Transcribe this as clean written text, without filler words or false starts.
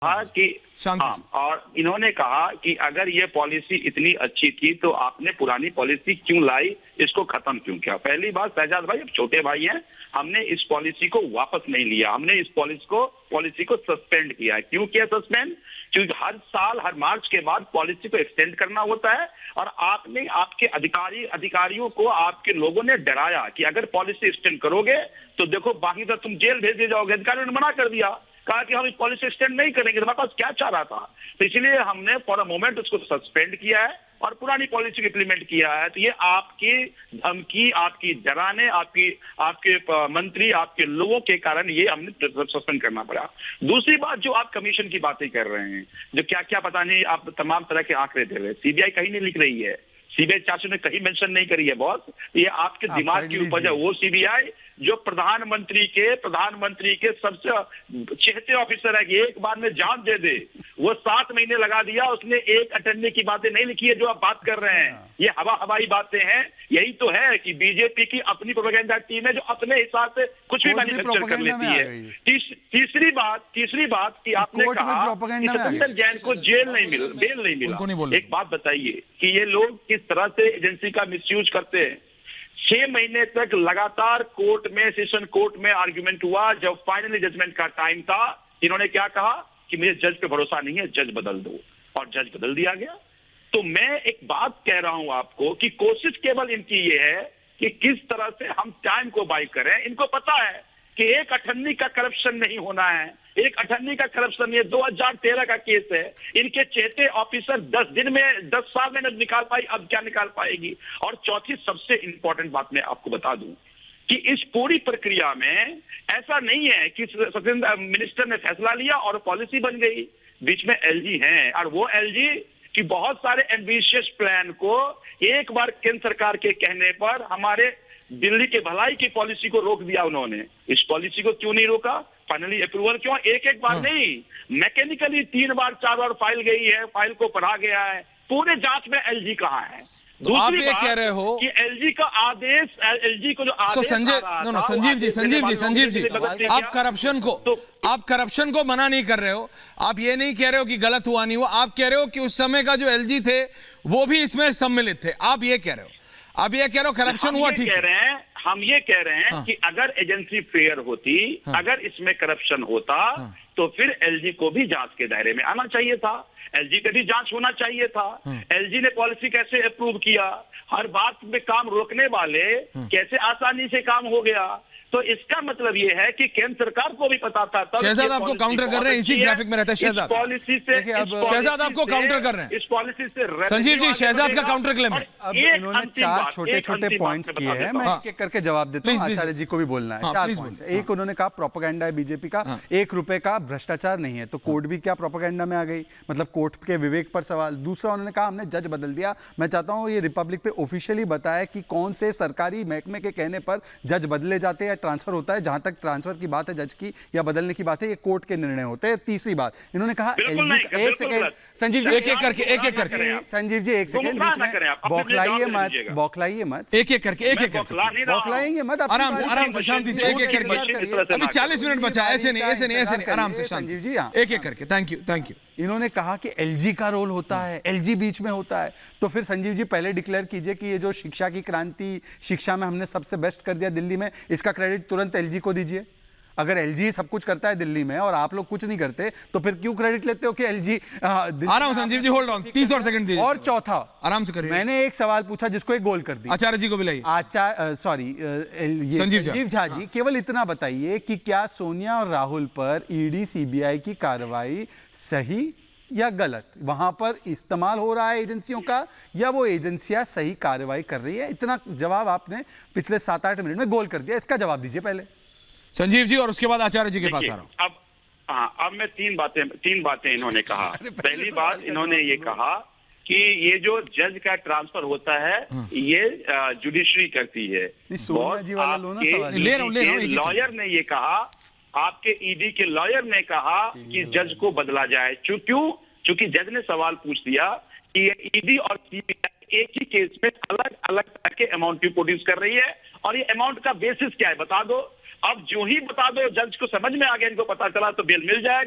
कहा कि हाँ, और इन्होंने कहा कि अगर ये पॉलिसी इतनी अच्छी थी तो आपने पुरानी पॉलिसी क्यों लाई, इसको खत्म क्यों किया। पहली बात, शहजाद भाई अब छोटे भाई हैं, हमने इस पॉलिसी को वापस नहीं लिया, हमने इस पॉलिसी को सस्पेंड किया है। क्यों किया सस्पेंड? क्योंकि हर साल हर मार्च के बाद पॉलिसी को एक्सटेंड करना होता है, और आपने आपके अधिकारियों को आपके लोगों ने डराया कि अगर पॉलिसी एक्सटेंड करोगे तो देखो बाकी तो तुम जेल भेजे जाओगे। अधिकारियों ने मना कर दिया, कहा कि हम इस पॉलिसी एक्सटेंड नहीं करेंगे। तुम्हारे पास क्या चाह रहा था? तो इसलिए हमने फॉर अ मोमेंट उसको सस्पेंड किया है और पुरानी पॉलिसी को इंप्लीमेंट किया है। तो ये आपकी धमकी, आपकी डराने, आपके मंत्री, आपके लोगों के कारण ये हमने सस्पेंड करना पड़ा। दूसरी बात, जो आप कमीशन की बातें कर रहे हैं, जो क्या क्या पता नहीं आप तमाम तरह के आंकड़े दे रहे हैं, सीबीआई कहीं नहीं लिख रही है, सीबीआई चाचू ने कहीं मेंशन नहीं करी है बॉस, ये आपके दिमाग के ऊपर है। वो सीबीआई जो प्रधानमंत्री के सबसे चहेते ऑफिसर है कि एक बार में जान दे दे, वो 7 महीने लगा दिया, उसने एक अटेंडे की बातें नहीं लिखी है जो आप बात कर रहे हैं। ये हवाई बातें हैं। यही तो है कि बीजेपी की अपनी प्रोपेगेंडा टीम है जो अपने हिसाब से कुछ भी मैन्युफैक्चर कर लेती है। तीसरी बात कि आपने कहा कि सत्येंद्र जैन को बेल नहीं मिला। एक बात बताइए कि ये लोग किस तरह से एजेंसी का मिसयूज करते हैं। 6 महीने तक लगातार सेशन कोर्ट में आर्ग्यूमेंट हुआ। जब फाइनली जजमेंट का टाइम था, इन्होंने क्या कहा कि मुझे जज पे भरोसा नहीं है, जज बदल दो, और जज बदल दिया गया। तो मैं एक बात कह रहा हूं आपको कि कोशिश केवल इनकी ये है कि किस तरह से हम टाइम को बाई करें। इनको पता है कि एक अठन्नी का करप्शन नहीं होना है, एक अठन्नी का करप्शन, ये 2013 का केस है। इनके चहेते ऑफिसर 10 साल में निकाल पाई, अब क्या निकाल पाएगी। और चौथी सबसे इंपॉर्टेंट बात मैं आपको बता दूं कि इस पूरी प्रक्रिया में ऐसा नहीं है कि सत्येंद्र मिनिस्टर ने फैसला लिया और पॉलिसी बन गई। बीच में एलजी हैं, और वो एलजी कि बहुत सारे एम्बिशियस प्लान को एक बार केंद्र सरकार के कहने पर हमारे दिल्ली के भलाई की पॉलिसी को रोक दिया उन्होंने। इस पॉलिसी को क्यों नहीं रोका? फाइनली अप्रूवल क्यों? एक बार नहीं, मैकेनिकली 3 बार 4 बार फाइल गई है, फाइल को पढ़ा गया है। पूरे जांच में एलजी कहां है? तो आप ये कह रहे हो कि एलजी का आदेश, एलजी को जो आदेश संजीव जी आप करप्शन को मना नहीं कर रहे हो, आप ये नहीं कह रहे हो कि गलत हुआ नहीं हुआ, आप कह रहे हो कि उस समय का जो एलजी थे वो भी इसमें सम्मिलित थे। आप ये कह रहे हो, आप ये कह रहे हो करप्शन हुआ, ठीक है। हम ये कह रहे हैं कि अगर एजेंसी फेयर होती, अगर इसमें करप्शन होता, तो फिर एलजी को भी जांच के दायरे में आना चाहिए था, एलजी पे भी जांच होना चाहिए था। एलजी ने पॉलिसी कैसे अप्रूव किया, हर बात में काम रोकने वाले कैसे आसानी से काम हो गया। तो इसका मतलब ये है कि केंद्र सरकार को भी पता था। शहजाद आपको काउंटर कर रहे हैं, इसी ग्राफिक में रहता है शहजाद। पॉलिसी से शहजाद आपको काउंटर कर रहे हैं इस पॉलिसी से। संजीव जी, शहजाद का काउंटर क्लेम है। अब इन्होंने 4 छोटे पॉइंट्स किए हैं, मैं एक एक करके जवाब देता हूं। आचार्य जी को भी बोलना है। 4 पॉइंट्स। एक, उन्होंने कहा प्रोपेगेंडा है बीजेपी का, 1 रुपए का भ्रष्टाचार नहीं है, तो कोर्ट भी क्या प्रोपेगेंडा में आ गई, मतलब कोर्ट के विवेक पर सवाल। दूसरा, उन्होंने कहा हमने जज बदल दिया। मैं चाहता हूं ये रिपब्लिक पे ऑफिशियली बताया कि कौन से सरकारी महकमे के कहने पर जज बदले जाते हैं या ट्रांसफर होता है। जहां तक ट्रांसफर की बात है, जज की या बदलने की बात है, ये कोर्ट के निर्णय होते हैं। तीसरी बात, इन्होंने कहा एलजी, एक सेकंड संजीव जी, एक एक करके संजीव जी, एक सेकंड बीच में बौखलाइए मत, एक एक करके बौखलाइए मत, आराम से शांति से, एक एक करके। अभी 40 मिनट बचा, ऐसे नहीं, आराम से शांति, संजीव जी, एक एक करके। Thank you. इन्होंने कहा कि एलजी का रोल होता है, एलजी बीच में होता है, तो फिर संजीव जी पहले डिक्लेयर कीजिए कि ये जो शिक्षा की क्रांति, शिक्षा में हमने सबसे बेस्ट कर दिया दिल्ली में, इसका क्रेडिट तुरंत एलजी को दीजिए। अगर एलजी सब कुछ करता है दिल्ली में और आप लोग कुछ नहीं करते, तो फिर क्यों क्रेडिट लेते हो कि एलजी? आ रहा हूं संजीव जी, होल्ड ऑन, 30 और सेकंड दीजिए। और चौथा, आराम से करिए, मैंने एक सवाल पूछा जिसको एक गोल कर दिया। आचार्य जी को बुलाइए। संजीव झा जी, केवल इतना बताइए कि क्या सोनिया और राहुल पर ईडी सीबीआई की कार्रवाई सही या गलत, वहां पर इस्तेमाल हो रहा है एजेंसियों का, या वो एजेंसियां सही कार्रवाई कर रही है? इतना जवाब आपने पिछले 7-8 मिनट में गोल कर दिया, इसका जवाब दीजिए पहले संजीव जी, और उसके बाद आचार्य जी के पास आ रहा हूं। अब मैं तीन बातें इन्होंने कहा। पहली बात, इन्होंने ये कहा कि ये जो जज का ट्रांसफर होता है ये जुडिशरी करती है। लॉयर ने ये कहा, आपके ईडी के लॉयर ने कहा कि जज को बदला जाए। क्योंकि जज ने सवाल पूछ दिया कि ईडी और सीबीआई एक ही केस में अलग अलग तरह के अमाउंट प्रोड्यूस कर रही है, और ये अमाउंट का बेसिस क्या है बता दो। अब जो ही बता दो, जज को समझ में आ गया, इनको पता चला, तो बेल मिल जाएगा।